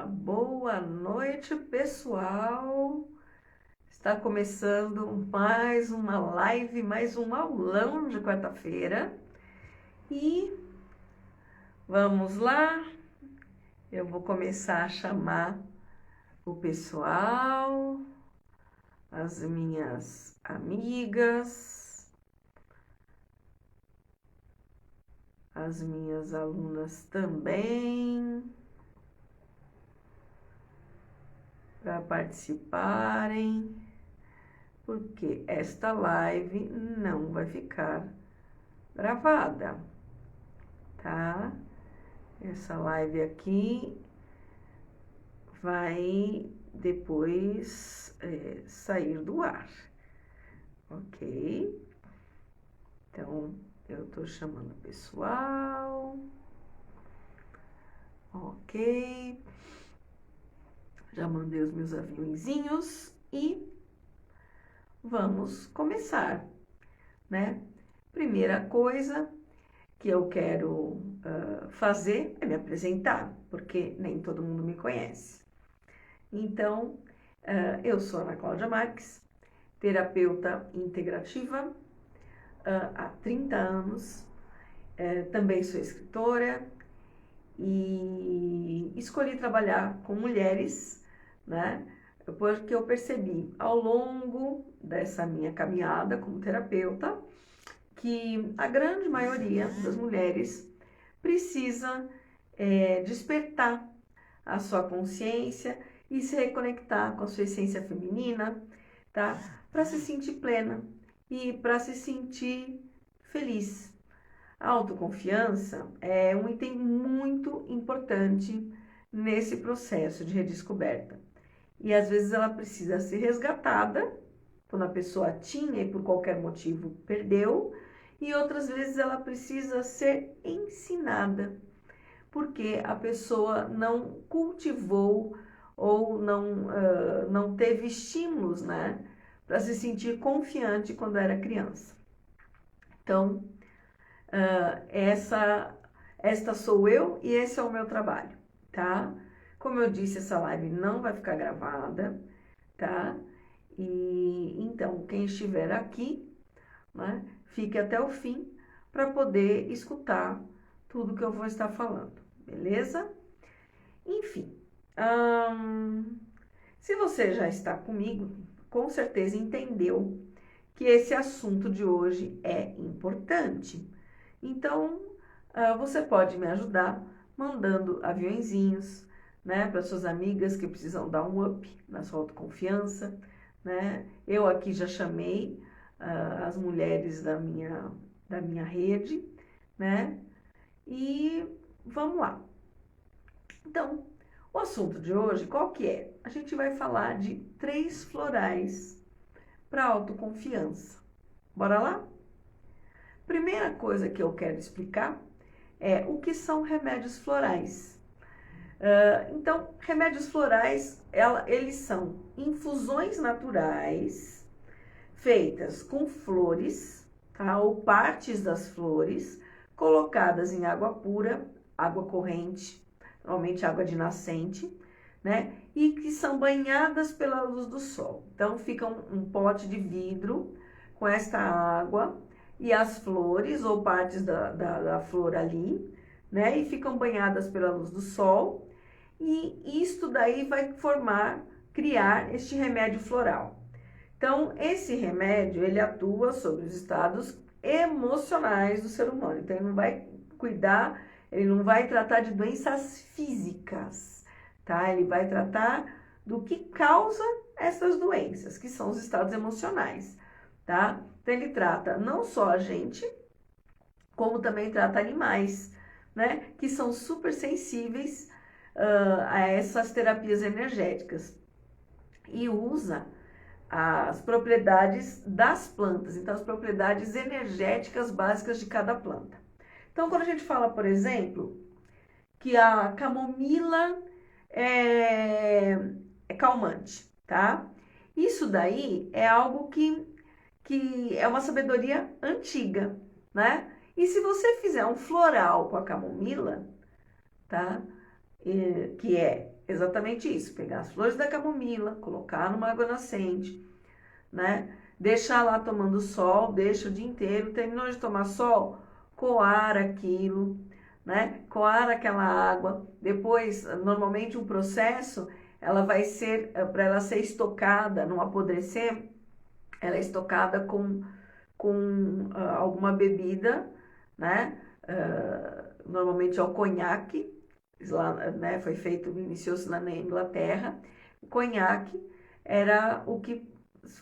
Boa noite, pessoal. Está começando mais uma live, mais um aulão de quarta-feira. E vamos lá. Eu vou começar a chamar o pessoal, as minhas amigas, as minhas alunas também, para participarem, porque esta live não vai ficar gravada, tá? Essa live aqui vai depois sair do ar, ok? Então, eu tô chamando o pessoal, ok? Já mandei os meus aviãozinhos e vamos começar, né? Primeira coisa que eu quero fazer é me apresentar, porque nem todo mundo me conhece. Então, eu sou Ana Cláudia Marques, terapeuta integrativa há 30 anos, também sou escritora e escolhi trabalhar com mulheres, né? Porque eu percebi ao longo dessa minha caminhada como terapeuta que a grande maioria das mulheres precisa despertar a sua consciência e se reconectar com a sua essência feminina, tá? Para se sentir plena e para se sentir feliz. A autoconfiança é um item muito importante nesse processo de redescoberta. E às vezes ela precisa ser resgatada, quando a pessoa tinha e por qualquer motivo perdeu, e outras vezes ela precisa ser ensinada, porque a pessoa não cultivou ou não teve estímulos, né, para se sentir confiante quando era criança. Então, esta sou eu e esse é o meu trabalho, tá? Como eu disse, essa live não vai ficar gravada, tá? E então, quem estiver aqui, né, fique até o fim para poder escutar tudo que eu vou estar falando, beleza? Enfim, se você já está comigo, com certeza entendeu que esse assunto de hoje é importante. Então, você pode me ajudar mandando aviõezinhos, né, para suas amigas que precisam dar um up na sua autoconfiança, né? Eu aqui já chamei as mulheres da minha rede, né? E vamos lá. Então, o assunto de hoje, qual que é? A gente vai falar de 3 florais para autoconfiança. Bora lá? Primeira coisa que eu quero explicar é o que são remédios florais. Então, remédios florais, eles são infusões naturais feitas com flores, tá? Ou partes das flores, colocadas em água pura, água corrente, normalmente água de nascente, né? E que são banhadas pela luz do sol. Então, fica um pote de vidro com esta água e as flores ou partes da flor ali, né? E ficam banhadas pela luz do sol. E isto daí vai criar este remédio floral. Então, esse remédio, ele atua sobre os estados emocionais do ser humano. Então, ele não vai cuidar, ele não vai tratar de doenças físicas, tá? Ele vai tratar do que causa essas doenças, que são os estados emocionais, tá? Então, ele trata não só a gente, como também trata animais, né? Que são super sensíveis a essas terapias energéticas. E usa as propriedades das plantas, então as propriedades energéticas básicas de cada planta. Então, quando a gente fala, por exemplo, que a camomila é calmante, tá? Isso daí é algo que é uma sabedoria antiga, né? E se você fizer um floral com a camomila, tá? Que é exatamente isso, pegar as flores da camomila, colocar numa água nascente, né? Deixar lá tomando sol, deixa o dia inteiro, terminou de tomar sol, coar aquilo, né? Coar aquela água. Depois, normalmente um processo, ela vai ser, para ela ser estocada, não apodrecer, ela é estocada com alguma bebida, né? Normalmente é o conhaque, lá, né? Foi feito, iniciou-se lá na Inglaterra. O conhaque era o que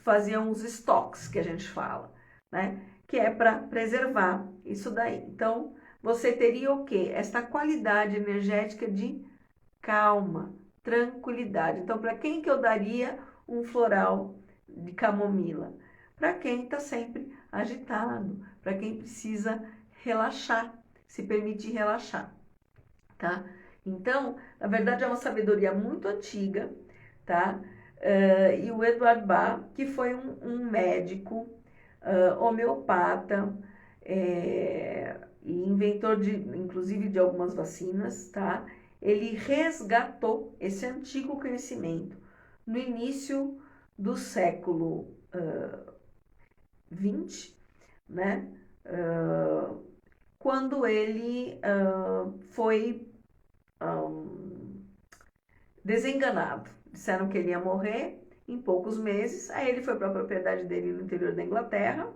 faziam os estoques, que a gente fala, né? Que é para preservar isso daí. Então, você teria o quê? Esta qualidade energética de calma, tranquilidade. Então, para quem que eu daria um floral de camomila? Para quem está sempre agitado, para quem precisa relaxar, se permitir relaxar, tá? Então, na verdade, é uma sabedoria muito antiga, tá? E o Edward Bach, que foi um médico, homeopata, e inventor inclusive de algumas vacinas, tá? Ele resgatou esse antigo conhecimento no início do século XX, né? Quando ele foi desenganado. Disseram que ele ia morrer em poucos meses. Aí ele foi para a propriedade dele no interior da Inglaterra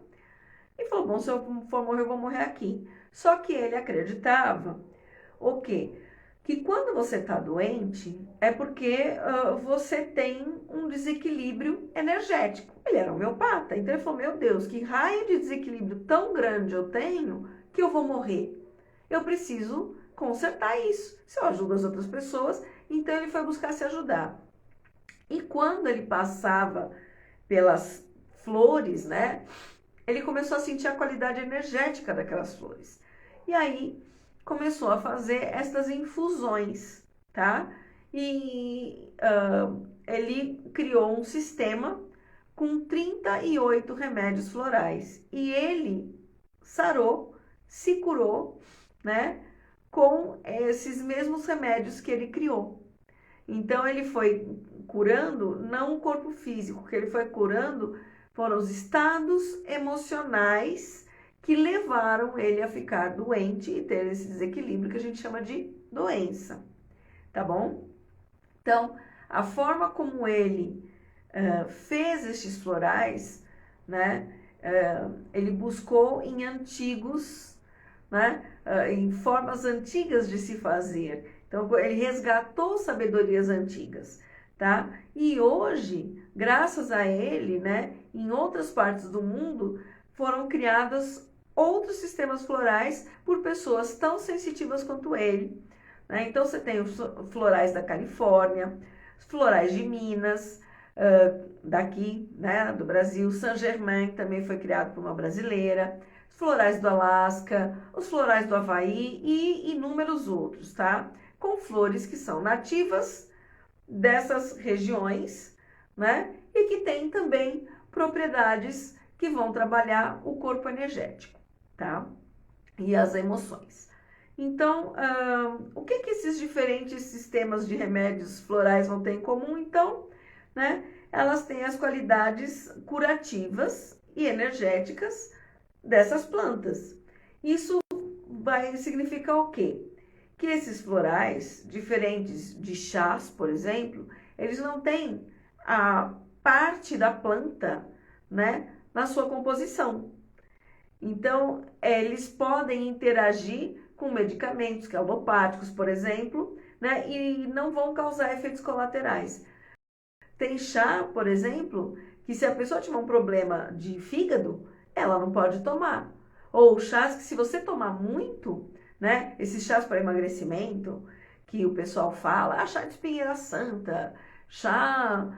e falou: bom, se eu for morrer, eu vou morrer aqui. Só que ele acreditava o quê? Que quando você está doente é porque você tem um desequilíbrio energético. Ele era homeopata, então ele falou: meu Deus, que raio de desequilíbrio tão grande eu tenho que eu vou morrer. Eu preciso consertar isso. Se eu ajudo as outras pessoas, então ele foi buscar se ajudar. E quando ele passava pelas flores, né, ele começou a sentir a qualidade energética daquelas flores. E aí começou a fazer estas infusões, tá? E ele criou um sistema com 38 remédios florais. E ele sarou, se curou, né, com esses mesmos remédios que ele criou. Então ele foi curando não o corpo físico, o que ele foi curando foram os estados emocionais que levaram ele a ficar doente e ter esse desequilíbrio que a gente chama de doença, tá bom? Então, a forma como ele fez estes florais, né, ele buscou em antigos, né, em formas antigas de se fazer. Então, ele resgatou sabedorias antigas, tá? E hoje, graças a ele, né, em outras partes do mundo, foram criados outros sistemas florais por pessoas tão sensitivas quanto ele, né? Então, você tem os florais da Califórnia, os florais de Minas, daqui, né, do Brasil, Saint Germain, que também foi criado por uma brasileira, os florais do Alasca, os florais do Havaí e inúmeros outros, tá? Com flores que são nativas dessas regiões, né? E que têm também propriedades que vão trabalhar o corpo energético, tá? E as emoções. Então, o que esses diferentes sistemas de remédios florais vão ter em comum, então? Né? Elas têm as qualidades curativas e energéticas dessas plantas. Isso vai significar o quê? Que esses florais, diferentes de chás, por exemplo, eles não têm a parte da planta, né, na sua composição. Então, eles podem interagir com medicamentos que alopáticos, por exemplo, né, e não vão causar efeitos colaterais. Tem chá, por exemplo, que se a pessoa tiver um problema de fígado, ela não pode tomar. Ou chás que se você tomar muito, né, esses chás para emagrecimento, que o pessoal fala, chá de espinheira santa, chá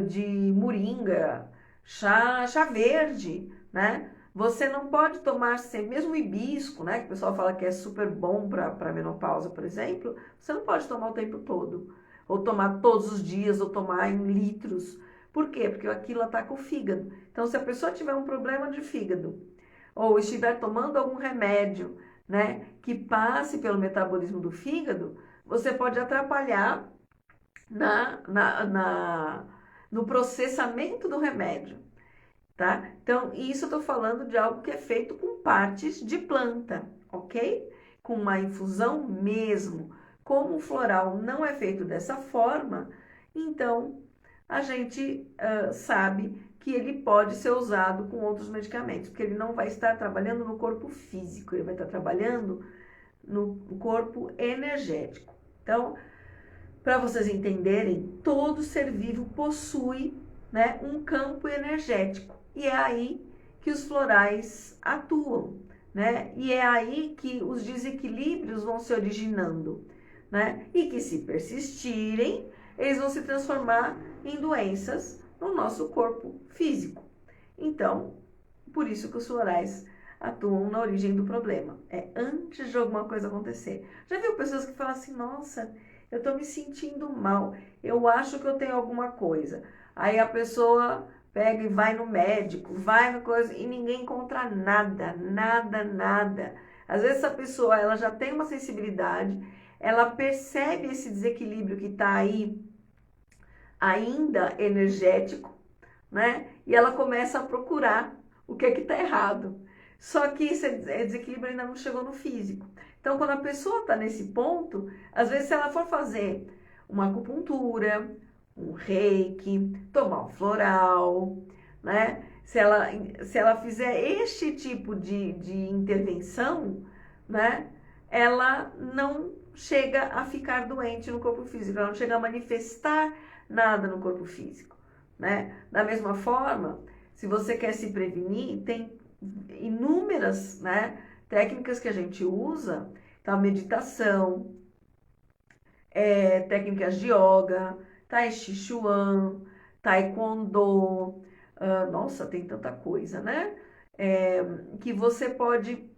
de moringa, chá verde, né? Você não pode tomar sempre, mesmo o hibisco, né, que o pessoal fala que é super bom para menopausa, por exemplo, você não pode tomar o tempo todo ou tomar todos os dias, ou tomar em litros. Por quê? Porque aquilo ataca o fígado. Então, se a pessoa tiver um problema de fígado, ou estiver tomando algum remédio, né, que passe pelo metabolismo do fígado, você pode atrapalhar na, na, na, no processamento do remédio, tá? Então, isso eu tô falando de algo que é feito com partes de planta, ok? Com uma infusão mesmo. Como o floral não é feito dessa forma, então a gente sabe que ele pode ser usado com outros medicamentos, porque ele não vai estar trabalhando no corpo físico, ele vai estar trabalhando no corpo energético. Então, para vocês entenderem, todo ser vivo possui, né, um campo energético. E é aí que os florais atuam, né? E é aí que os desequilíbrios vão se originando, né? E que se persistirem, eles vão se transformar em doenças no nosso corpo físico. Então, por isso que os florais atuam na origem do problema. É antes de alguma coisa acontecer. Já viu pessoas que falam assim, nossa, eu tô me sentindo mal, eu acho que eu tenho alguma coisa. Aí a pessoa pega e vai no médico, vai no coisa, e ninguém encontra nada, nada, nada. Às vezes essa pessoa, ela já tem uma sensibilidade, ela percebe esse desequilíbrio que está aí, ainda energético, né? E ela começa a procurar o que é que está errado. Só que esse desequilíbrio ainda não chegou no físico. Então, quando a pessoa está nesse ponto, às vezes se ela for fazer uma acupuntura, um reiki, tomar um floral, né? Se ela fizer este tipo de intervenção, né? Ela não chega a ficar doente no corpo físico, ela não chega a manifestar nada no corpo físico, né? Da mesma forma, se você quer se prevenir, tem inúmeras, né, técnicas que a gente usa, então a meditação, técnicas de yoga, tai chi chuan, taekwondo, nossa, tem tanta coisa, né? Que você pode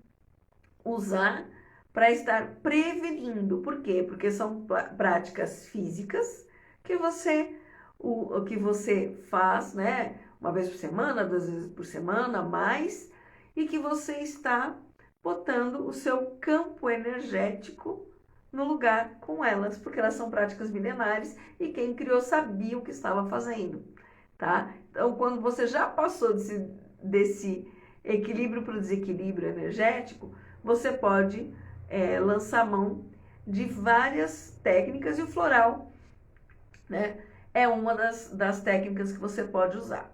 usar para estar prevenindo. Por quê? Porque são práticas físicas que o que você faz, né? Uma vez por semana, 2 vezes por semana, mais, e que você está botando o seu campo energético no lugar com elas, porque elas são práticas milenares e quem criou sabia o que estava fazendo, tá? Então, quando você já passou desse equilíbrio para o desequilíbrio energético, você pode lançar mão de várias técnicas e o floral, né, é uma das técnicas que você pode usar.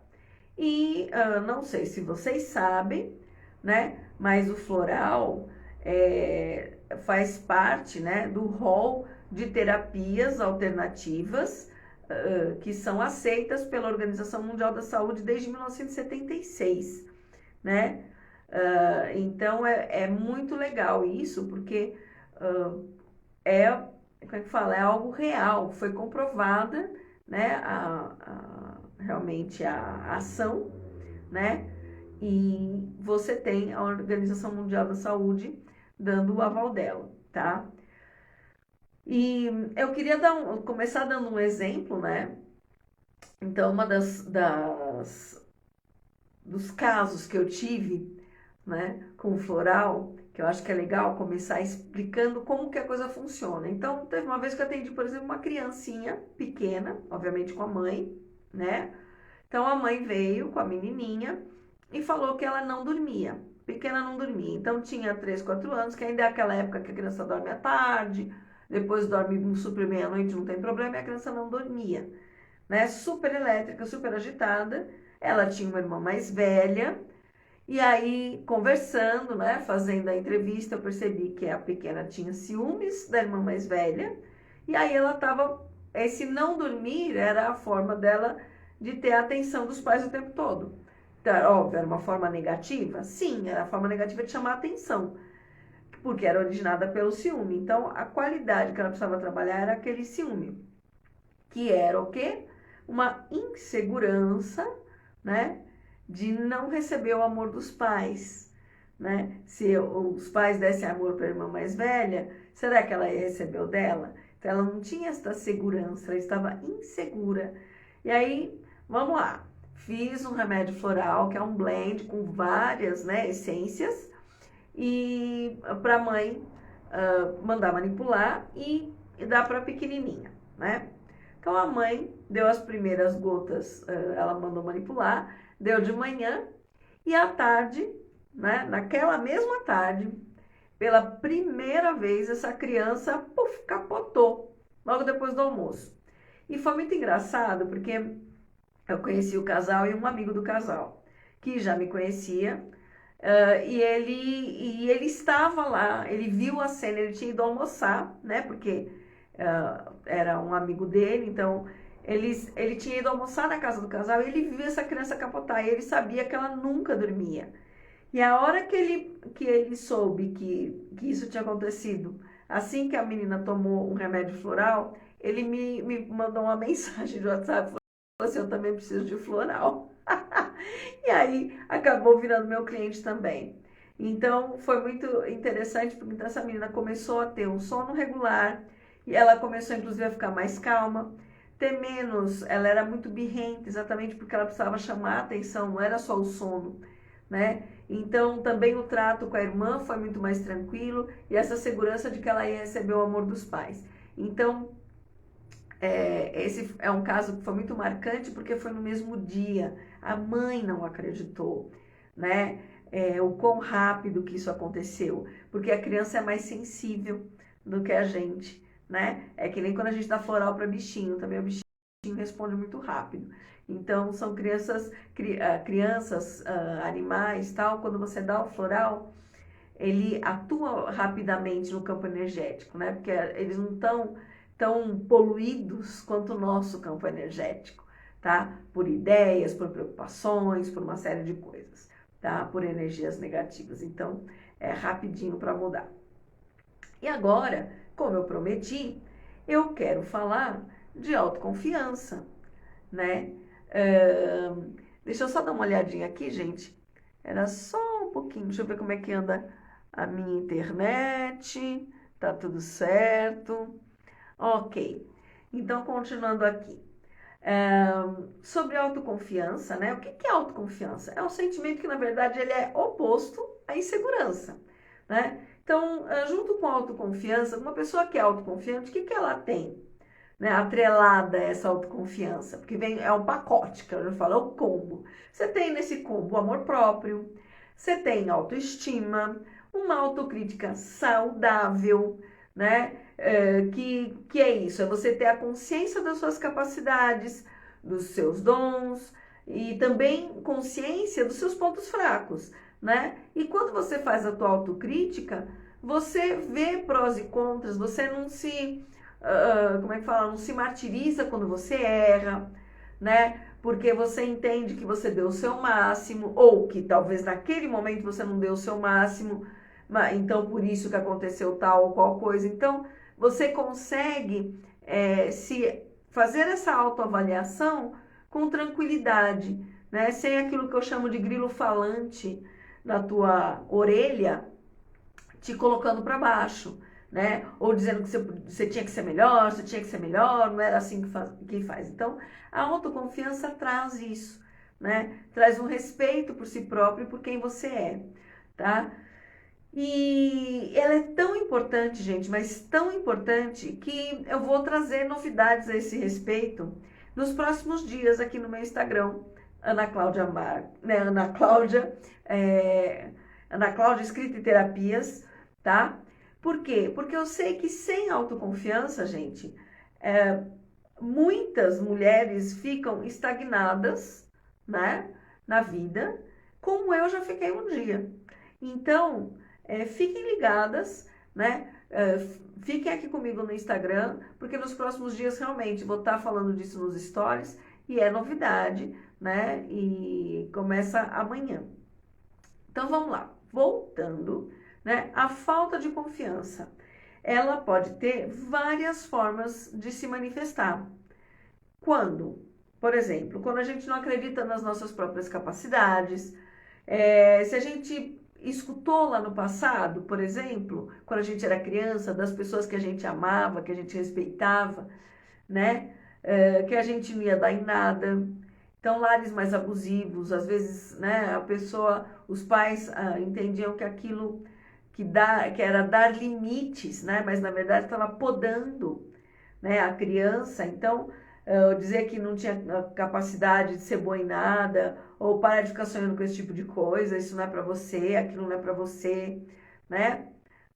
E não sei se vocês sabem, né, mas o floral faz parte, né, do rol de terapias alternativas que são aceitas pela Organização Mundial da Saúde desde 1976, né? Então é muito legal isso, porque como é que fala? É algo real, foi comprovada, né, realmente a ação, né? E você tem a Organização Mundial da Saúde dando o aval dela, tá? E eu queria começar dando um exemplo, né? Então, uma dos casos que eu tive, né, com o floral, que eu acho que é legal começar explicando como que a coisa funciona. Então, teve uma vez que eu atendi, por exemplo, uma criancinha pequena, obviamente com a mãe, né? Então, a mãe veio com a menininha e falou que ela não dormia, pequena não dormia. Então, tinha 3, 4 anos, que ainda é aquela época que a criança dorme à tarde, depois dorme super meia-noite, não tem problema, e a criança não dormia, né? Super elétrica, super agitada. Ela tinha uma irmã mais velha, e aí, conversando, né, fazendo a entrevista, eu percebi que a pequena tinha ciúmes da irmã mais velha, e aí ela estava, esse não dormir era a forma dela de ter a atenção dos pais o tempo todo. Então, óbvio, era uma forma negativa? Sim, era a forma negativa de chamar a atenção, porque era originada pelo ciúme. Então, a qualidade que ela precisava trabalhar era aquele ciúme, que era o quê? Uma insegurança, né, de não receber o amor dos pais, né? Se os pais dessem amor para a irmã mais velha, será que ela ia receber o dela? Então, ela não tinha essa segurança, ela estava insegura. E aí, vamos lá. Fiz um remédio floral, que é um blend com várias, né, essências, e para a mãe mandar manipular e dar para a pequenininha, né? Então a mãe deu as primeiras gotas, ela mandou manipular, deu de manhã e à tarde, né, naquela mesma tarde, pela primeira vez essa criança, puf, capotou, logo depois do almoço. E foi muito engraçado porque eu conheci o casal e um amigo do casal, que já me conhecia, e ele estava lá, ele viu a cena, ele tinha ido almoçar, né? Porque era um amigo dele, então ele tinha ido almoçar na casa do casal e ele viu essa criança capotar, e ele sabia que ela nunca dormia. E a hora que ele soube que isso tinha acontecido, assim que a menina tomou um remédio floral, ele me mandou uma mensagem de WhatsApp, falou assim, eu também preciso de floral. E aí acabou virando meu cliente também. Então foi muito interessante, porque então, essa menina começou a ter um sono regular, e ela começou inclusive a ficar mais calma, ter menos, ela era muito birrenta, exatamente porque ela precisava chamar a atenção, não era só o sono, né? Então também o trato com a irmã foi muito mais tranquilo, e essa segurança de que ela ia receber o amor dos pais. Então, esse é um caso que foi muito marcante porque foi no mesmo dia. A mãe não acreditou, né? O quão rápido que isso aconteceu, porque a criança é mais sensível do que a gente, né? É que nem quando a gente dá floral para bichinho, também o bichinho responde muito rápido. Então, são crianças, animais, tal, quando você dá o floral, ele atua rapidamente no campo energético, né? Porque eles não estão tão poluídos quanto o nosso campo energético, tá? Por ideias, por preocupações, por uma série de coisas, tá? Por energias negativas. Então, é rapidinho para mudar. E agora, como eu prometi, eu quero falar de autoconfiança, né? Deixa eu só dar uma olhadinha aqui, gente. Era só um pouquinho, deixa eu ver como é que anda a minha internet. Tá tudo certo. Ok. Então, continuando aqui. Sobre autoconfiança, né? O que é autoconfiança? É um sentimento que, na verdade, ele é oposto à insegurança, né? Então, junto com a autoconfiança, uma pessoa que é autoconfiante, o que ela tem? Né, atrelada a essa autoconfiança, porque é um pacote, que eu já falo, é o combo. Você tem nesse combo amor próprio, você tem autoestima, uma autocrítica saudável, né? Que é isso, é você ter a consciência das suas capacidades, dos seus dons e também consciência dos seus pontos fracos, né? E quando você faz a tua autocrítica, você vê prós e contras, você não se como é que fala? Não se martiriza quando você erra, né? Porque você entende que você deu o seu máximo, ou que talvez naquele momento você não deu o seu máximo, então por isso que aconteceu tal ou qual coisa. Então, você consegue se fazer essa autoavaliação com tranquilidade, né? Sem aquilo que eu chamo de grilo falante na tua orelha, te colocando para baixo, né? Ou dizendo que você tinha que ser melhor, você tinha que ser melhor, não era assim que faz. Então, a autoconfiança traz isso, né? Traz um respeito por si próprio e por quem você é, tá? E ela é tão importante, gente, mas tão importante que eu vou trazer novidades a esse respeito nos próximos dias aqui no meu Instagram, Ana Cláudia Mar, né? Ana Cláudia Escrita e Terapias, tá? Por quê? Porque eu sei que sem autoconfiança, gente, muitas mulheres ficam estagnadas, né, na vida, como eu já fiquei um dia. Então, fiquem ligadas, né? Fiquem aqui comigo no Instagram, porque nos próximos dias realmente vou estar falando disso nos stories, e é novidade, né? E começa amanhã. Então vamos lá, voltando, né? A falta de confiança, ela pode ter várias formas de se manifestar. Quando, por exemplo, quando a gente não acredita nas nossas próprias capacidades, se a gente escutou lá no passado, por exemplo, quando a gente era criança, das pessoas que a gente amava, que a gente respeitava, né? Que a gente não ia dar em nada. Então, lares mais abusivos, às vezes, né, os pais entendiam que aquilo que era dar limites, né, mas na verdade estava podando, né, a criança. Então, ou dizer que não tinha capacidade de ser boa em nada, ou parar de ficar sonhando com esse tipo de coisa, isso não é para você, aquilo não é para você, né?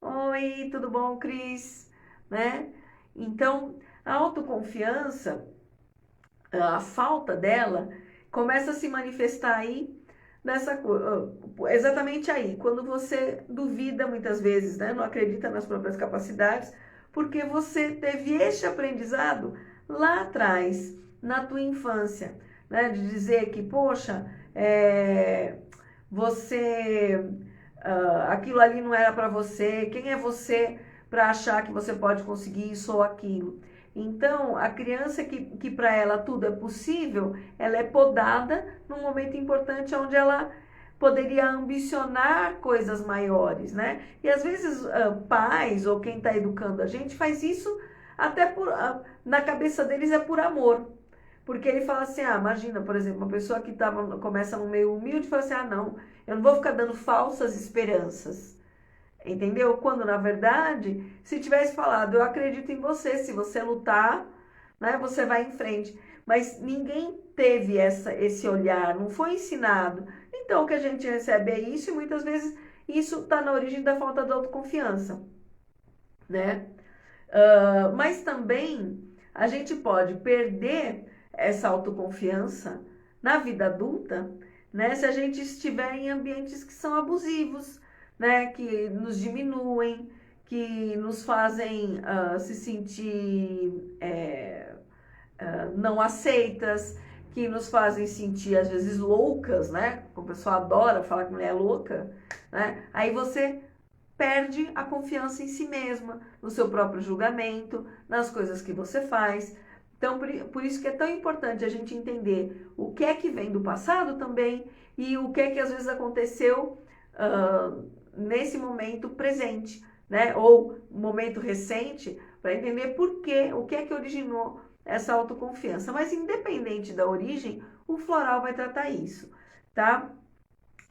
Oi, tudo bom, Cris? Né? Então, a autoconfiança, a falta dela, começa a se manifestar aí exatamente aí, quando você duvida muitas vezes, né? Não acredita nas próprias capacidades, porque você teve este aprendizado lá atrás, na tua infância, né? De dizer que, poxa, você, aquilo ali não era para você, quem é você para achar que você pode conseguir isso ou aquilo? Então, a criança que para ela tudo é possível, ela é podada num momento importante onde ela poderia ambicionar coisas maiores, né? E às vezes pais ou quem está educando a gente faz isso até na cabeça deles é por amor. Porque ele fala assim, imagina, por exemplo, uma pessoa que começa no meio humilde fala assim, não, eu não vou ficar dando falsas esperanças. Entendeu? Quando, na verdade, se tivesse falado, eu acredito em você, se você lutar, né, você vai em frente. Mas ninguém teve esse olhar, não foi ensinado. Então, o que a gente recebe é isso e muitas vezes isso está na origem da falta de autoconfiança, né? Mas também a gente pode perder essa autoconfiança na vida adulta, né? Se a gente estiver em ambientes que são abusivos, né? Que nos diminuem, que nos fazem se sentir não aceitas, que nos fazem sentir às vezes loucas, né? O pessoal adora falar que mulher é louca, né? Aí você perde a confiança em si mesma, no seu próprio julgamento, nas coisas que você faz. Então, por isso que é tão importante a gente entender o que é que vem do passado também e o que é que às vezes aconteceu nesse momento presente, né? Ou momento recente, para entender por quê, o que é que originou essa autoconfiança. Mas independente da origem, o floral vai tratar isso, tá?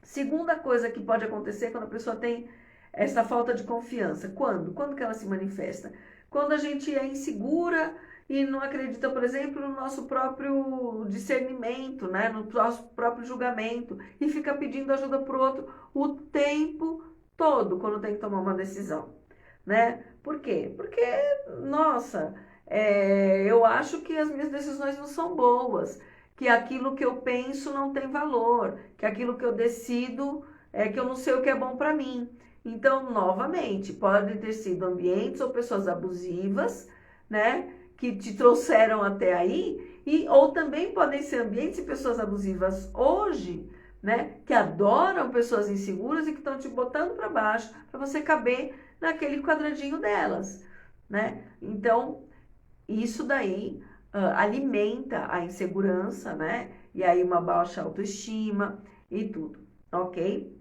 Segunda coisa que pode acontecer quando a pessoa tem essa falta de confiança. Quando? Quando que ela se manifesta? Quando a gente é insegura e não acredita, por exemplo, no nosso próprio discernimento, né? No nosso próprio julgamento e fica pedindo ajuda para o outro o tempo todo quando tem que tomar uma decisão, né? Por quê? Porque, nossa, eu acho que as minhas decisões não são boas, que aquilo que eu penso não tem valor, que aquilo que eu decido é que eu não sei o que é bom para mim. Então, novamente, pode ter sido ambientes ou pessoas abusivas, né, que te trouxeram até aí, ou também podem ser ambientes e pessoas abusivas hoje, né, que adoram pessoas inseguras e que estão te botando para baixo para você caber naquele quadradinho delas, né? Então, isso daí alimenta a insegurança, né? E aí uma baixa autoestima e tudo, ok?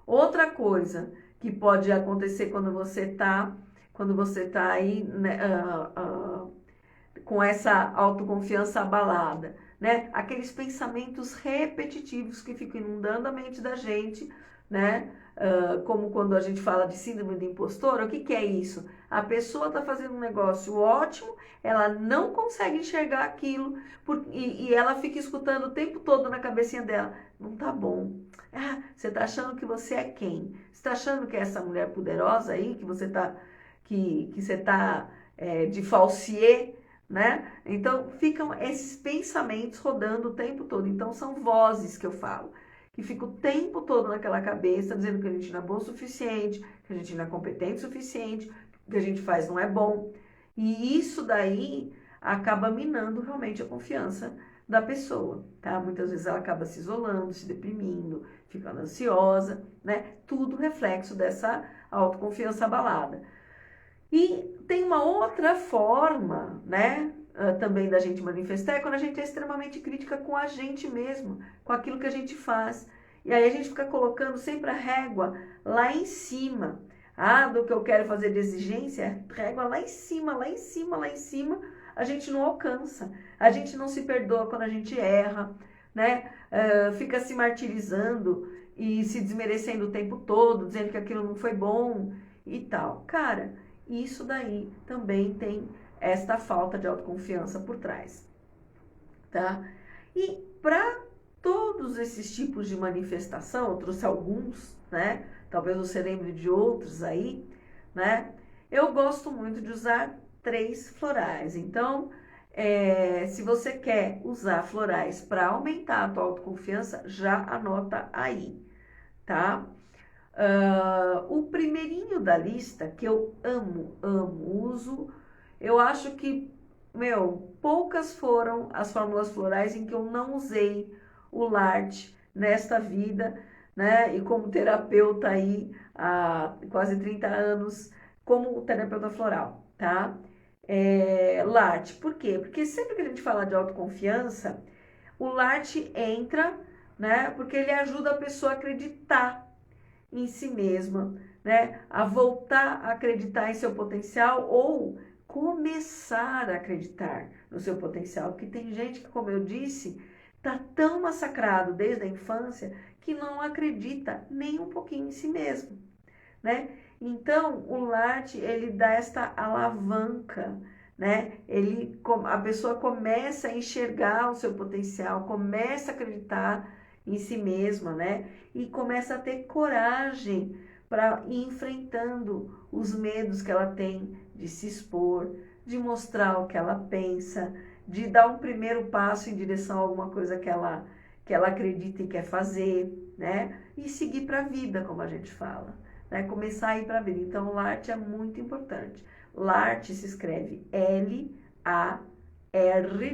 Outra coisa que pode acontecer quando você tá aí, né, com essa autoconfiança abalada, né? Aqueles pensamentos repetitivos que ficam inundando a mente da gente, né? Como quando a gente fala de síndrome do impostor, o que que é isso? A pessoa está fazendo um negócio ótimo, ela não consegue enxergar aquilo e ela fica escutando o tempo todo na cabecinha dela, não tá bom. Você está achando que você é quem? Você está achando que é essa mulher poderosa aí, que você está de falsier, né? Então, ficam esses pensamentos rodando o tempo todo. Então, são vozes que eu falo, que ficam o tempo todo naquela cabeça, dizendo que a gente não é bom o suficiente, que a gente não é competente o suficiente, que o que a gente faz não é bom. E isso daí acaba minando realmente a confiança da pessoa, tá? Muitas vezes ela acaba se isolando, se deprimindo, ficando ansiosa, né? Tudo reflexo dessa autoconfiança abalada. E tem uma outra forma, né, também da gente manifestar, é quando a gente é extremamente crítica com a gente mesmo, com aquilo que a gente faz. E aí a gente fica colocando sempre a régua lá em cima. Do que eu quero fazer de exigência, régua lá em cima, lá em cima, lá em cima, a gente não alcança. A gente não se perdoa quando a gente erra, né? Fica se martirizando e se desmerecendo o tempo todo, dizendo que aquilo não foi bom e tal. Cara, isso daí também tem esta falta de autoconfiança por trás, tá? E para todos esses tipos de manifestação, eu trouxe alguns, né? Talvez você lembre de outros aí, né? Eu gosto muito de usar 3 florais. Então, se você quer usar florais para aumentar a tua autoconfiança, já anota aí, tá? O primeirinho da lista, que eu amo, uso, eu acho que, poucas foram as fórmulas florais em que eu não usei o Larte nesta vida, né? E como terapeuta aí há quase 30 anos, como terapeuta floral, tá? Larte, por quê? Porque sempre que a gente fala de autoconfiança, o Larte entra, né? Porque ele ajuda a pessoa a acreditar em si mesma, né? A voltar a acreditar em seu potencial ou começar a acreditar no seu potencial. Porque tem gente que, como eu disse, tá tão massacrado desde a infância que não acredita nem um pouquinho em si mesmo, né? Então, o Larte, ele dá esta alavanca, né? A pessoa começa a enxergar o seu potencial, começa a acreditar em si mesma, né? E começa a ter coragem para ir enfrentando os medos que ela tem de se expor, de mostrar o que ela pensa, de dar um primeiro passo em direção a alguma coisa que ela acredita e quer fazer, né? E seguir para a vida, como a gente fala, né? Começar a ir para a vida. Então, o Larte é muito importante. Larte se escreve L-A-R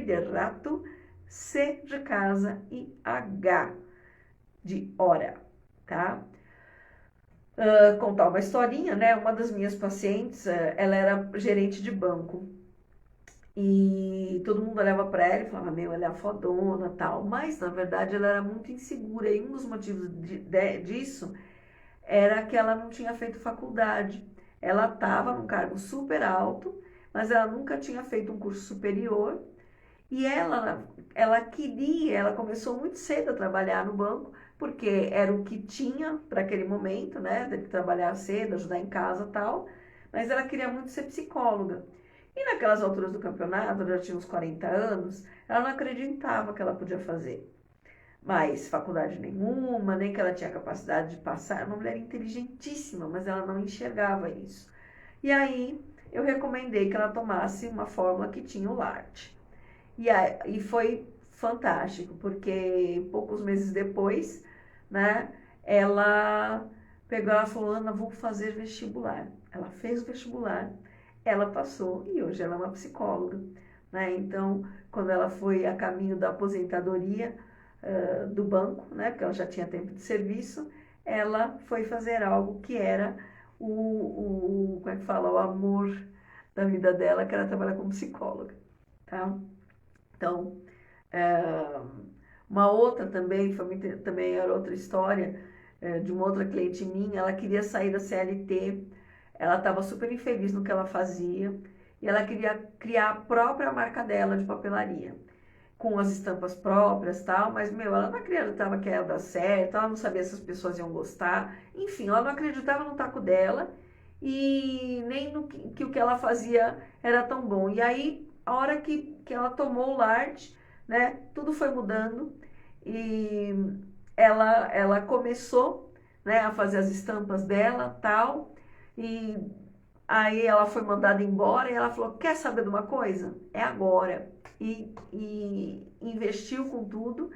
de rato, C de casa e H de hora, tá? Contar uma historinha, né? Uma das minhas pacientes, ela era gerente de banco. E todo mundo olhava para ela e falava, ela é a fodona, tal. Mas, na verdade, ela era muito insegura. E um dos motivos disso era que ela não tinha feito faculdade. Ela estava num cargo super alto, mas ela nunca tinha feito um curso superior. E ela começou muito cedo a trabalhar no banco, porque era o que tinha para aquele momento, né? De trabalhar cedo, ajudar em casa e tal. Mas ela queria muito ser psicóloga. E naquelas alturas do campeonato, ela já tinha uns 40 anos, ela não acreditava que ela podia fazer mais faculdade nenhuma, nem que ela tinha capacidade de passar. Era uma mulher inteligentíssima, mas ela não enxergava isso. E aí eu recomendei que ela tomasse uma fórmula que tinha o Larte. E foi fantástico, porque poucos meses depois, né, ela pegou, ela falou, Ana, vou fazer vestibular. Ela fez o vestibular, ela passou e hoje ela é uma psicóloga, né? Então, quando ela foi a caminho da aposentadoria do banco, né, porque ela já tinha tempo de serviço, ela foi fazer algo que era como é que fala, o amor da vida dela, que era trabalhar como psicóloga, tá? Então, uma outra também, também era outra história, de uma outra cliente minha, ela queria sair da CLT, ela estava super infeliz no que ela fazia, e ela queria criar a própria marca dela de papelaria, com as estampas próprias e tal, mas, ela não acreditava que ia dar certo, ela não sabia se as pessoas iam gostar, enfim, ela não acreditava no taco dela, e nem no que o que ela fazia era tão bom. E aí, a hora que ela tomou o Larte, né, tudo foi mudando, e ela começou, né, a fazer as estampas dela, tal, e aí ela foi mandada embora e ela falou, quer saber de uma coisa? É agora. E investiu com tudo,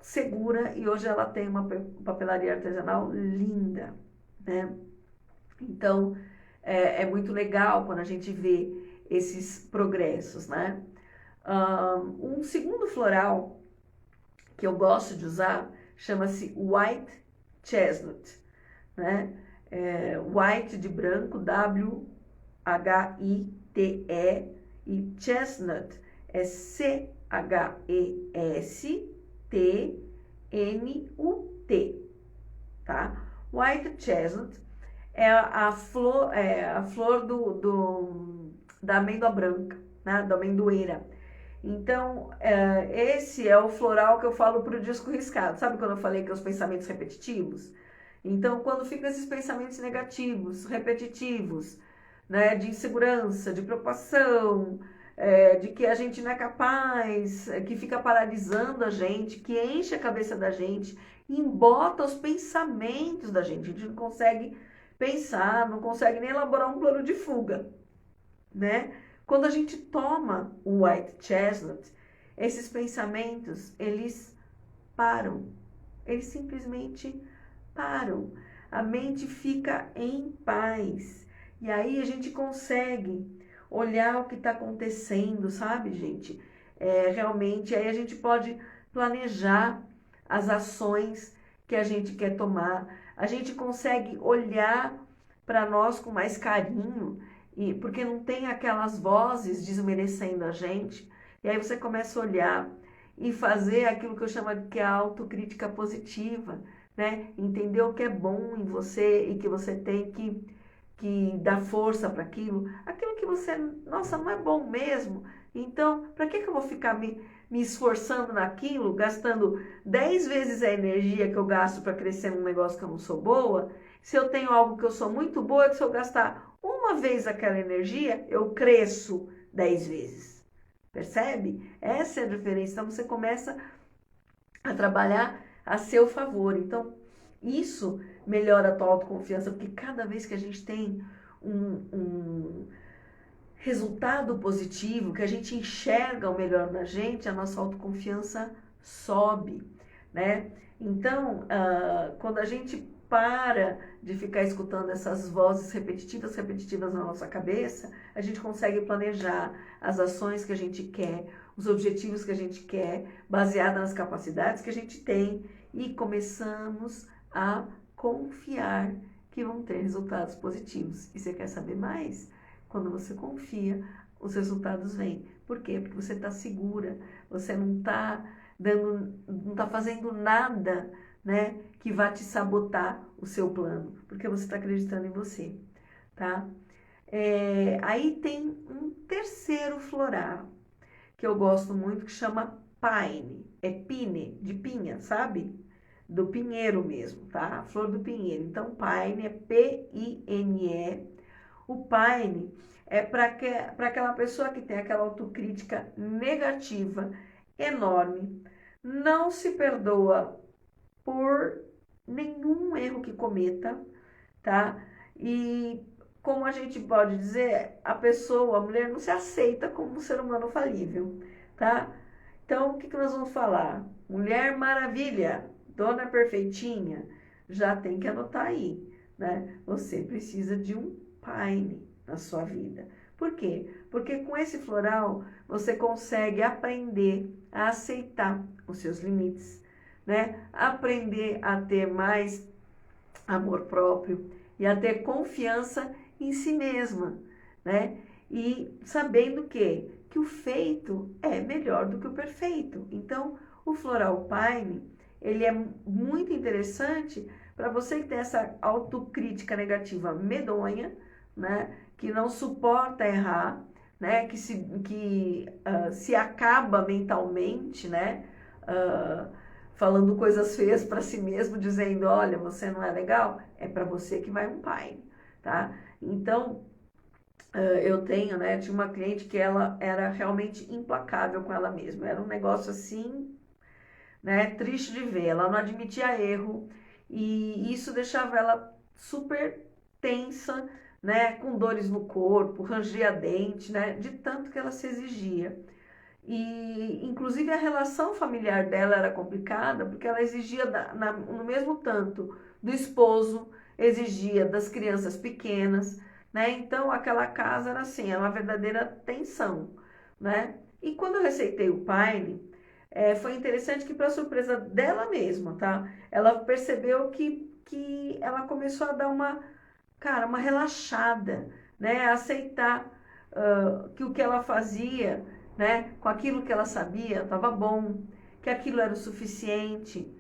segura, e hoje ela tem uma papelaria artesanal linda, né? Então, é muito legal quando a gente vê esses progressos, né? Um segundo floral que eu gosto de usar chama-se White Chestnut, né? White de branco, W-H-I-T-E, e Chestnut é C-H-E-S-T-N-U-T, tá? White Chestnut é a flor da amêndoa branca, né? Da amendoeira. Então, esse é o floral que eu falo para o disco riscado. Sabe quando eu falei que os pensamentos repetitivos? Então, quando ficam esses pensamentos negativos, repetitivos, né, de insegurança, de preocupação, de que a gente não é capaz, que fica paralisando a gente, que enche a cabeça da gente, embota os pensamentos da gente. A gente não consegue pensar, não consegue nem elaborar um plano de fuga, né? Quando a gente toma o White Chestnut, esses pensamentos, eles param. Eles simplesmente param. A mente fica em paz. E aí a gente consegue olhar o que está acontecendo, sabe, gente? Realmente, aí a gente pode planejar as ações que a gente quer tomar. A gente consegue olhar para nós com mais carinho, e porque não tem aquelas vozes desmerecendo a gente. E aí você começa a olhar e fazer aquilo que eu chamo de que é a autocrítica positiva, né? Entender o que é bom em você e que você tem que dar força para aquilo. Aquilo que você, nossa, não é bom mesmo. Então, para que eu vou ficar me esforçando naquilo, gastando 10 vezes a energia que eu gasto para crescer num negócio que eu não sou boa? Se eu tenho algo que eu sou muito boa, que se eu gastar uma vez aquela energia, eu cresço 10 vezes. Percebe? Essa é a diferença. Então, você começa a trabalhar a seu favor. Então, isso melhora a tua autoconfiança, porque cada vez que a gente tem um resultado positivo, que a gente enxerga o melhor na gente, a nossa autoconfiança sobe, né? Então, quando a gente para de ficar escutando essas vozes repetitivas na nossa cabeça, a gente consegue planejar as ações que a gente quer, os objetivos que a gente quer, baseado nas capacidades que a gente tem, e começamos a confiar que vão ter resultados positivos. E você quer saber mais? Quando você confia, os resultados vêm. Por quê? Porque você está segura, você não está não está fazendo nada, né, que vá te sabotar o seu plano, porque você está acreditando em você, tá? Aí tem um terceiro floral que eu gosto muito, que chama Pine, é pine, de pinha, sabe? Do pinheiro mesmo, tá? A flor do pinheiro. Então, Pine é P-I-N-E. O Pine é para aquela pessoa que tem aquela autocrítica negativa enorme, não se perdoa por nenhum erro que cometa, tá? E como a gente pode dizer, a pessoa, a mulher não se aceita como um ser humano falível, tá? Então, o que nós vamos falar? Mulher Maravilha, Dona Perfeitinha, já tem que anotar aí, né? Você precisa de um Pine na sua vida. Por quê? Porque com esse floral você consegue aprender a aceitar os seus limites, né? Aprender a ter mais amor próprio e a ter confiança em si mesma, né? E sabendo que o feito é melhor do que o perfeito. Então, o Floral Pine, ele é muito interessante para você que tem essa autocrítica negativa medonha, né? Que não suporta errar, né? Que se acaba mentalmente, né? Falando coisas feias para si mesmo, dizendo, olha, você não é legal, é para você que vai um Pine, tá? Então, eu tinha uma cliente que ela era realmente implacável com ela mesma, era um negócio assim, né, triste de ver, ela não admitia erro, e isso deixava ela super tensa, né, com dores no corpo, rangia dente, né, de tanto que ela se exigia. E, inclusive, a relação familiar dela era complicada, porque ela exigia no mesmo tanto do esposo, exigia das crianças pequenas, né? Então, aquela casa era assim, era uma verdadeira tensão, né? E quando eu receitei o Pine, foi interessante que, para surpresa dela mesma, tá? Ela percebeu que ela começou a dar uma relaxada, né? A aceitar que o que ela fazia, né, com aquilo que ela sabia, estava bom, que aquilo era o suficiente,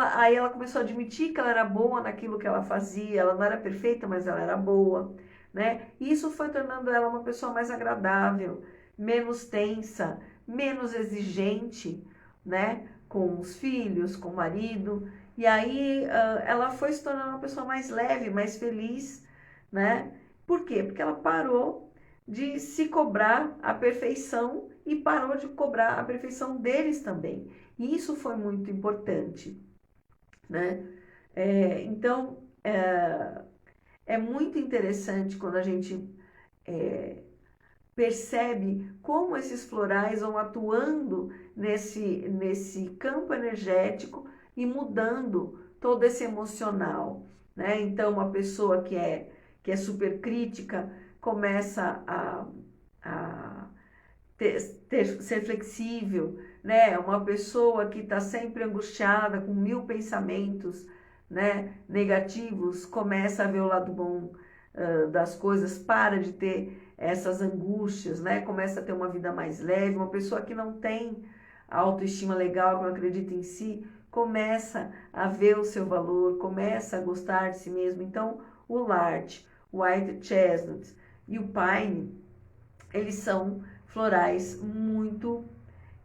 aí ela começou a admitir que ela era boa naquilo que ela fazia, ela não era perfeita, mas ela era boa, né? E isso foi tornando ela uma pessoa mais agradável, menos tensa, menos exigente, né, com os filhos, com o marido, e aí ela foi se tornando uma pessoa mais leve, mais feliz, né? Por quê? Porque ela parou de se cobrar a perfeição e parou de cobrar a perfeição deles também. E isso foi muito importante, né? Então, é muito interessante quando a gente percebe como esses florais vão atuando nesse campo energético e mudando todo esse emocional, né? Então, uma pessoa que é super crítica começa a ser flexível, né? Uma pessoa que está sempre angustiada, com 1000 pensamentos, né, negativos, começa a ver o lado bom das coisas, para de ter essas angústias, né? Começa a ter uma vida mais leve. Uma pessoa que não tem autoestima legal, que não acredita em si, começa a ver o seu valor, começa a gostar de si mesmo. Então, o Larch, o White Chestnut e o Pine, eles são florais muito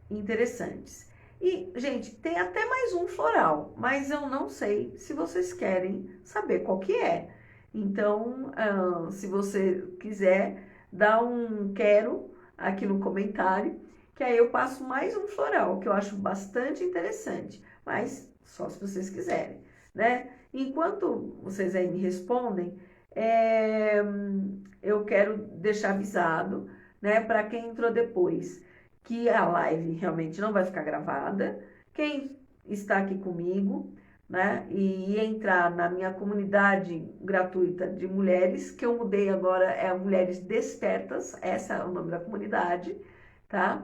interessantes. E, gente, tem até mais um floral, mas eu não sei se vocês querem saber qual que é. Então, se você quiser, dá um quero aqui no comentário, que aí eu passo mais um floral, que eu acho bastante interessante, mas só se vocês quiserem, né? Enquanto vocês aí me respondem, eu quero deixar avisado, né, para quem entrou depois, que a live realmente não vai ficar gravada. Quem está aqui comigo, né, e entrar na minha comunidade gratuita de mulheres, que eu mudei agora, é Mulheres Despertas, essa é o nome da comunidade, tá?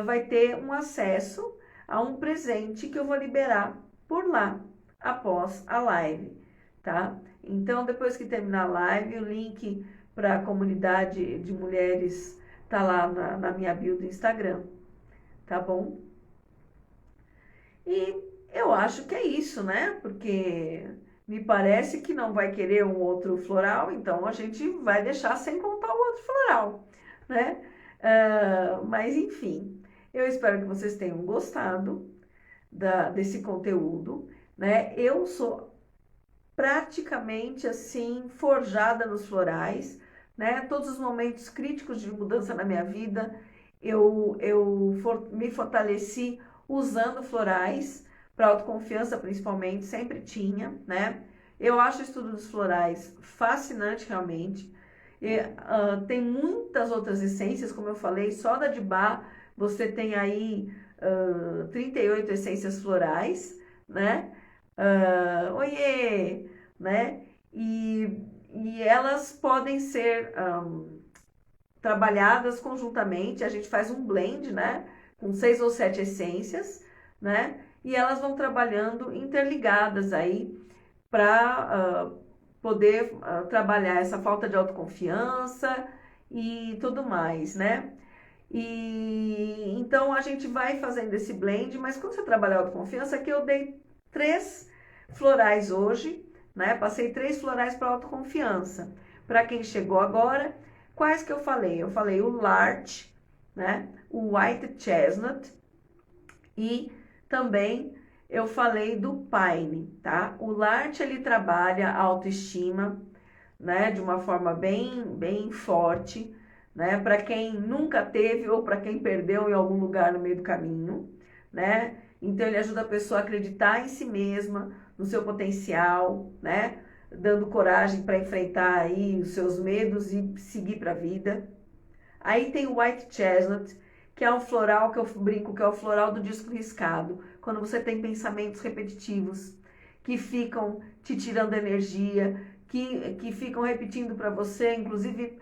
Vai ter um acesso a um presente que eu vou liberar por lá, após a live, tá? Então, depois que terminar a live, o link para a comunidade de mulheres tá lá na minha bio do Instagram, tá bom? E eu acho que é isso, né? Porque me parece que não vai querer um outro floral, então a gente vai deixar sem contar o outro floral, né? Mas enfim, eu espero que vocês tenham gostado desse conteúdo, né? Eu sou praticamente assim, forjada nos florais, né? Todos os momentos críticos de mudança na minha vida, me fortaleci usando florais, para autoconfiança principalmente, sempre tinha, né? Eu acho o estudo dos florais fascinante realmente. Tem muitas outras essências, como eu falei, só da de Bach você tem aí 38 essências florais, né? Oiê, né? E elas podem ser trabalhadas conjuntamente, a gente faz um blend, né? Com 6 ou 7 essências, né? E elas vão trabalhando interligadas aí para poder trabalhar essa falta de autoconfiança e tudo mais, né? E então a gente vai fazendo esse blend, mas quando você trabalha a autoconfiança, aqui eu dei 3 florais hoje, né? Passei 3 florais para autoconfiança. Para quem chegou agora, quais que eu falei? Eu falei o Larch, né? O White Chestnut e também eu falei do Pine, tá? O Larch, ele trabalha a autoestima, né? De uma forma bem forte, né? Para quem nunca teve ou para quem perdeu em algum lugar no meio do caminho, né? Então ele ajuda a pessoa a acreditar em si mesma, no seu potencial, né? Dando coragem para enfrentar aí os seus medos e seguir para a vida. Aí tem o White Chestnut, que é um floral que eu brinco que é o floral do disco riscado, quando você tem pensamentos repetitivos que ficam te tirando energia, que ficam repetindo para você, inclusive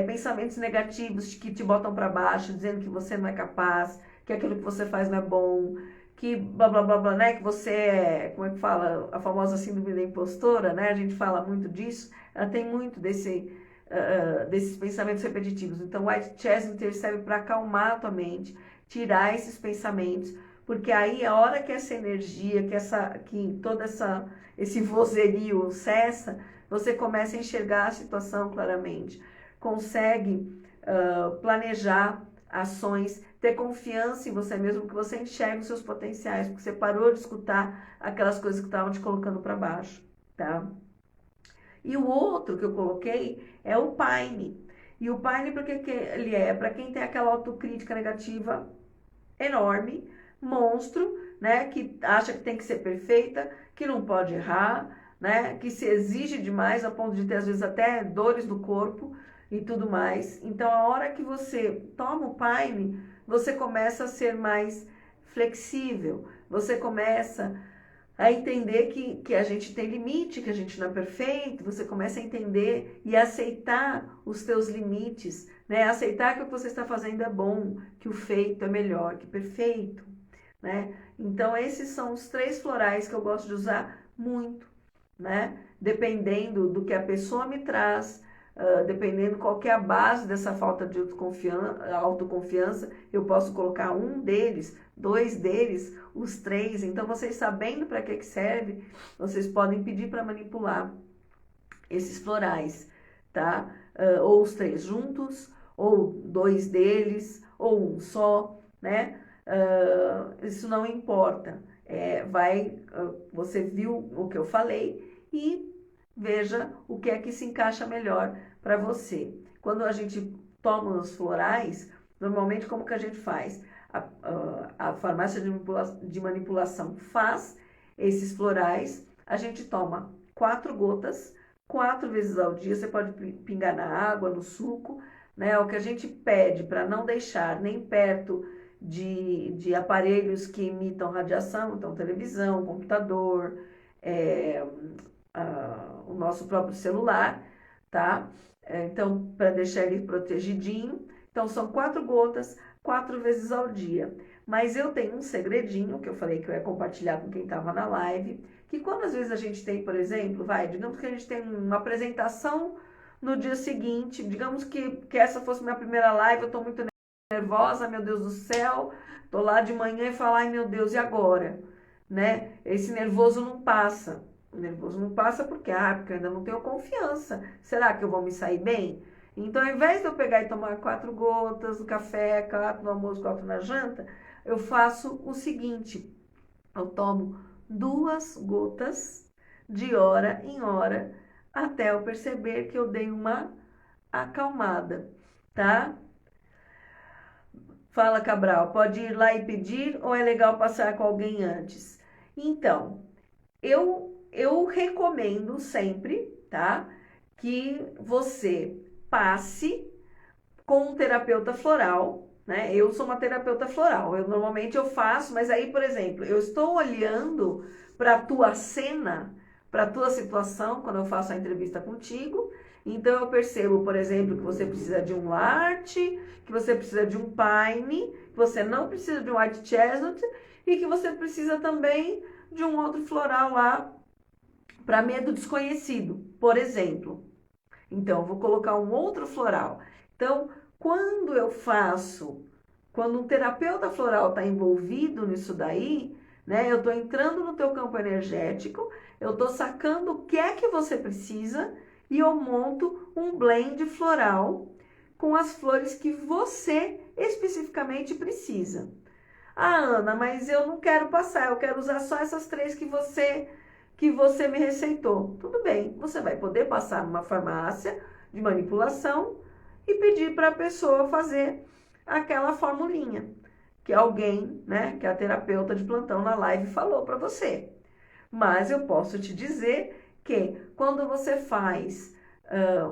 pensamentos negativos que te botam para baixo, dizendo que você não é capaz, que aquilo que você faz não é bom, que blá blá blá blá, né? Que você é, como é que fala, a famosa síndrome da impostora, né? A gente fala muito disso, ela tem muito desses pensamentos repetitivos. Então, o White Chestnut serve para acalmar a tua mente, tirar esses pensamentos, porque aí a hora que essa energia, que esse vozerio cessa, você começa a enxergar a situação claramente, consegue planejar ações, ter confiança em você mesmo, que você enxerga os seus potenciais, porque você parou de escutar aquelas coisas que estavam te colocando para baixo, tá? E o outro que eu coloquei é o Pine. E o Pine, porque que ele é? Para quem tem aquela autocrítica negativa enorme, monstro, né? Que acha que tem que ser perfeita, que não pode errar, né? Que se exige demais a ponto de ter, às vezes, até dores no corpo e tudo mais. Então, a hora que você toma o Pine, você começa a ser mais flexível, você começa a entender que a gente tem limite, que a gente não é perfeito, você começa a entender e aceitar os teus limites, né? Aceitar que o que você está fazendo é bom, que o feito é melhor que perfeito, né? Então, esses são os 3 florais que eu gosto de usar muito, né? Dependendo do que a pessoa me traz, dependendo qual que é a base dessa falta de autoconfiança, eu posso colocar um deles, 2 deles, os 3. Então, vocês sabendo para que serve, vocês podem pedir para manipular esses florais, tá? Ou os 3 juntos, ou 2 deles, ou um só, né? Isso não importa. Você viu o que eu falei e veja o que é que se encaixa melhor para você. Quando a gente toma os florais, normalmente como que a gente faz? A farmácia de manipulação faz esses florais, a gente toma 4 gotas, 4 vezes ao dia, você pode pingar na água, no suco, né? O que a gente pede para não deixar nem perto de aparelhos que emitam radiação, então televisão, computador, o nosso próprio celular, tá? Então, para deixar ele protegidinho. Então, são 4 gotas, 4 vezes ao dia. Mas eu tenho um segredinho, que eu falei que eu ia compartilhar com quem estava na live, que quando às vezes a gente tem, por exemplo, digamos que a gente tem uma apresentação no dia seguinte, digamos que essa fosse minha primeira live, eu estou muito nervosa, meu Deus do céu, tô lá de manhã e falo, ai meu Deus, e agora? Né? Esse nervoso não passa. O nervoso não passa porque eu ainda não tenho confiança. Será que eu vou me sair bem? Então, ao invés de eu pegar e tomar 4 gotas do café, 4 no almoço, 4 na janta, eu faço o seguinte, eu tomo 2 gotas de hora em hora, até eu perceber que eu dei uma acalmada, tá? Fala, Cabral, pode ir lá e pedir ou é legal passar com alguém antes? Então, eu recomendo sempre, tá? Que você passe com um terapeuta floral, né? Eu sou uma terapeuta floral. Normalmente eu faço, mas aí, por exemplo, eu estou olhando para a tua cena, para a tua situação, quando eu faço a entrevista contigo. Então eu percebo, por exemplo, que você precisa de um Larte, que você precisa de um Pine, que você não precisa de um White Chestnut e que você precisa também de um outro floral lá para medo desconhecido, por exemplo. Então, eu vou colocar um outro floral. Então, quando um terapeuta floral está envolvido nisso daí, né? Eu estou entrando no teu campo energético, eu estou sacando o que é que você precisa e eu monto um blend floral com as flores que você especificamente precisa. Ah, Ana, mas eu não quero passar, eu quero usar só essas 3 que você me receitou. Tudo bem, você vai poder passar numa farmácia de manipulação e pedir para a pessoa fazer aquela formulinha que alguém, né, que a terapeuta de plantão na live falou para você. Mas eu posso te dizer que quando você faz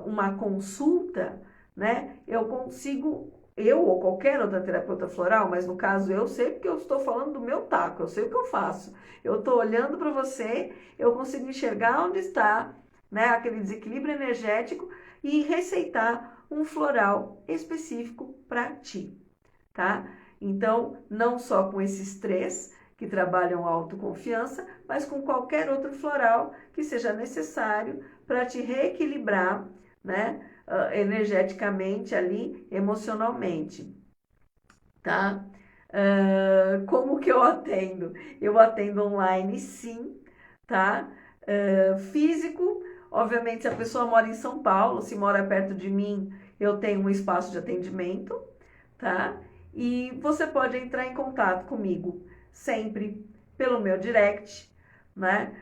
uma consulta, né, eu ou qualquer outra terapeuta floral, mas no caso eu sei porque eu estou falando do meu taco, eu sei o que eu faço. Eu estou olhando para você, eu consigo enxergar onde está, né, aquele desequilíbrio energético e receitar um floral específico para ti, tá? Então, não só com esses 3 que trabalham a autoconfiança, mas com qualquer outro floral que seja necessário para te reequilibrar, né? Energeticamente ali, emocionalmente, tá? Como que eu atendo? Eu atendo online, sim, tá? Físico, obviamente, se a pessoa mora em São Paulo, se mora perto de mim, eu tenho um espaço de atendimento, tá? E você pode entrar em contato comigo sempre pelo meu direct, né?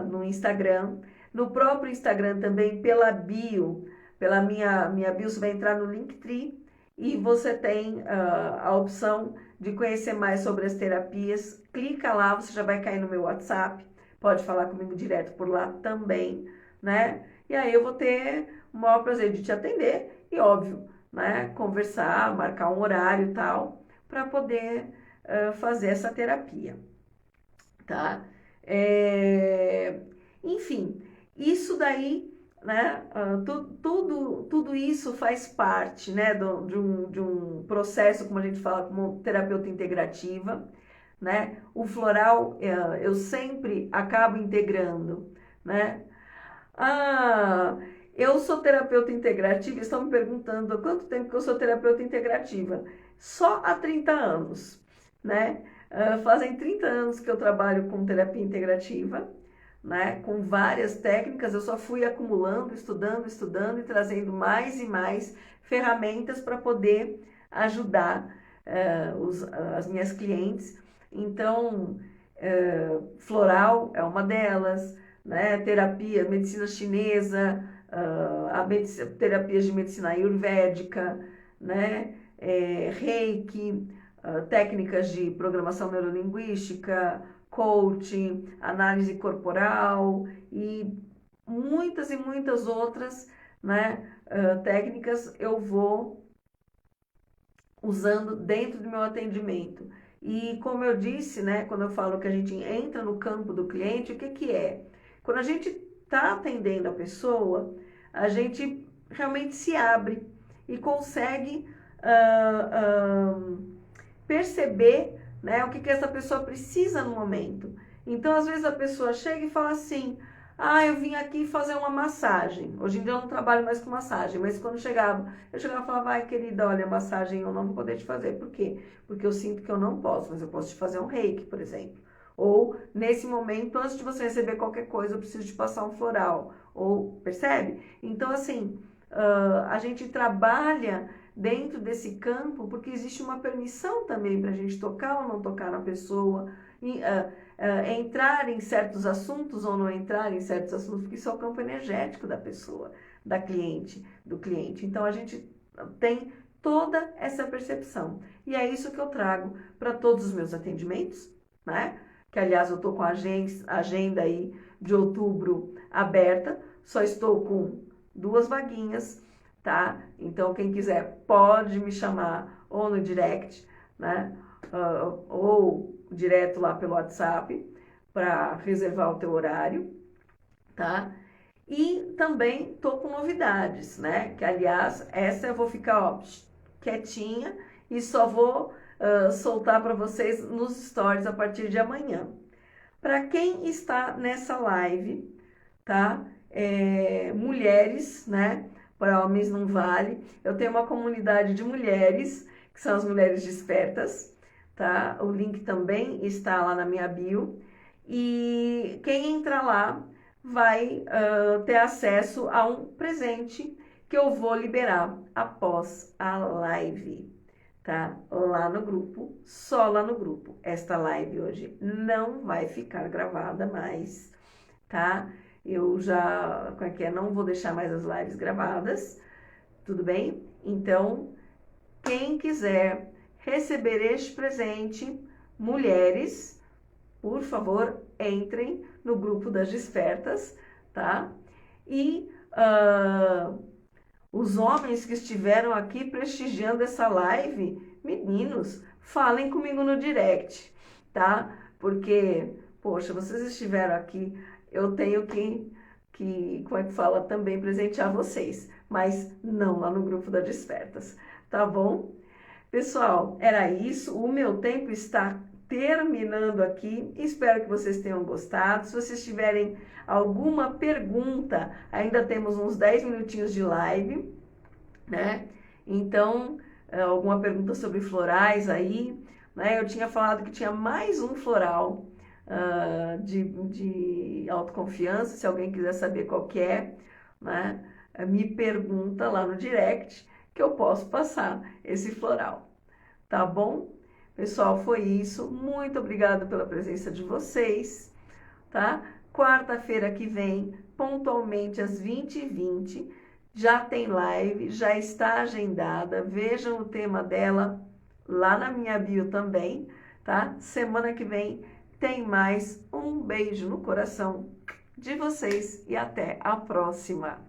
No Instagram. No próprio Instagram também, pela bio, pela minha bio, você vai entrar no Linktree e você tem a opção de conhecer mais sobre as terapias. Clica lá, você já vai cair no meu WhatsApp, pode falar comigo direto por lá também, né? E aí eu vou ter o maior prazer de te atender e, óbvio, né, conversar, marcar um horário e tal, para poder fazer essa terapia, tá? Enfim, isso daí, né, tudo isso faz parte, né, de um processo, como a gente fala, como terapeuta integrativa, né? O floral, eu sempre acabo integrando, né? Ah, eu sou terapeuta integrativa, estão me perguntando há quanto tempo que eu sou terapeuta integrativa? Só há 30 anos, né? Fazem 30 anos que eu trabalho com terapia integrativa, né? Com várias técnicas, eu só fui acumulando, estudando e trazendo mais e mais ferramentas para poder ajudar as minhas clientes. Então, floral é uma delas, né? Terapia, medicina chinesa, terapias de medicina ayurvédica, né? Reiki, técnicas de programação neurolinguística, coaching, análise corporal e muitas outras, né? Técnicas eu vou usando dentro do meu atendimento. E como eu disse, né, quando eu falo que a gente entra no campo do cliente, o que que é? Quando a gente está atendendo a pessoa, a gente realmente se abre e consegue perceber, né, o que que essa pessoa precisa no momento. Então, às vezes a pessoa chega e fala assim: ah, eu vim aqui fazer uma massagem. Hoje em dia eu não trabalho mais com massagem, mas quando eu chegava e falava: ai, querida, olha, massagem eu não vou poder te fazer. Por quê? Porque eu sinto que eu não posso, mas eu posso te fazer um reiki, por exemplo. Ou, nesse momento, antes de você receber qualquer coisa, eu preciso te passar um floral. Ou, percebe? Então, assim, a gente trabalha dentro desse campo porque existe uma permissão também para a gente tocar ou não tocar na pessoa, entrar em certos assuntos ou não entrar em certos assuntos, porque isso é o campo energético da pessoa, da cliente, do cliente. Então, a gente tem toda essa percepção. E é isso que eu trago para todos os meus atendimentos, né? Que, aliás, eu estou com a agenda aí de outubro aberta, só estou com 2 vaguinhas, tá? Então, quem quiser pode me chamar ou no direct, né? Ou direto lá pelo WhatsApp para reservar o teu horário, tá? E também tô com novidades, né? Que, aliás, essa eu vou ficar, ó, quietinha e só vou soltar para vocês nos stories a partir de amanhã. Para quem está nessa live, tá? Mulheres, né? Para homens não vale. Eu tenho uma comunidade de mulheres, que são as mulheres despertas, tá? O link também está lá na minha bio. E quem entrar lá vai ter acesso a um presente que eu vou liberar após a live, tá? Lá no grupo, só lá no grupo. Esta live hoje não vai ficar gravada mais, tá? Eu já, como é que é? Não vou deixar mais as lives gravadas, tudo bem? Então, quem quiser receber este presente, mulheres, por favor, entrem no grupo das despertas, tá? E os homens que estiveram aqui prestigiando essa live, meninos, falem comigo no direct, tá? Porque, poxa, vocês estiveram aqui, eu tenho como é que fala, também presentear vocês, mas não lá no grupo das despertas, tá bom? Pessoal, era isso, o meu tempo está terminando aqui, espero que vocês tenham gostado. Se vocês tiverem alguma pergunta, ainda temos uns 10 minutinhos de live, né? Então, alguma pergunta sobre florais aí, né? Eu tinha falado que tinha mais um floral de autoconfiança, se alguém quiser saber qual que é, né? Me pergunta lá no direct que eu posso passar esse floral, tá bom? Pessoal, foi isso. Muito obrigada pela presença de vocês, tá? Quarta-feira que vem pontualmente às 20h20. Já tem live, já está agendada. Vejam o tema dela lá na minha bio também, tá? Semana que vem tem mais. Um beijo no coração de vocês e até a próxima.